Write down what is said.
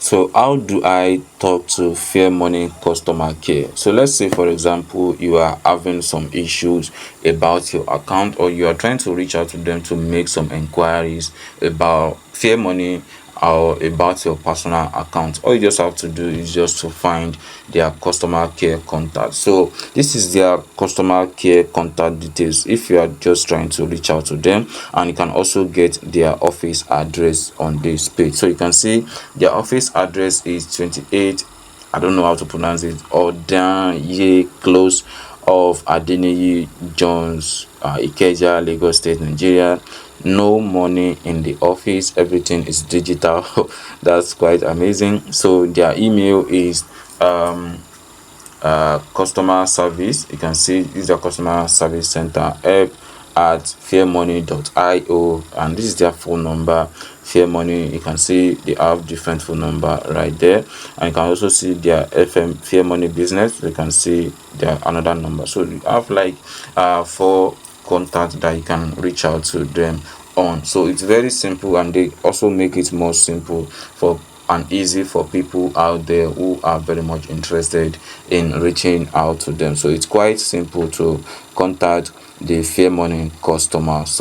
So how do I talk to Fairmoney customer care? So let's say, for example, you are having some issues about your account, or you are trying to reach out to them to make some inquiries about Fairmoney or about your personal account. All you just have to do is just to find their customer care contact. So this is their customer care contact details if you are just trying to reach out to them, and you can also get their office address on this page. So you can see their office address is 28, I don't know how to pronounce it, Odanye Close of Adeniyi Jones, Ikeja, Lagos State, Nigeria. No money in the office, everything is digital. That's quite amazing. So their email is customer service. You can see this is a customer service center, help at fairmoney.io, and this is their phone number. Fairmoney, you can see they have different phone number right there, and you can also see their FM Fairmoney business. You can see their another number. So you have like 4 contacts that you can reach out to them on. So it's very simple, and they also make it more simple for and easy for people out there who are very much interested in reaching out to them. So it's quite simple to contact the Fairmoney customers.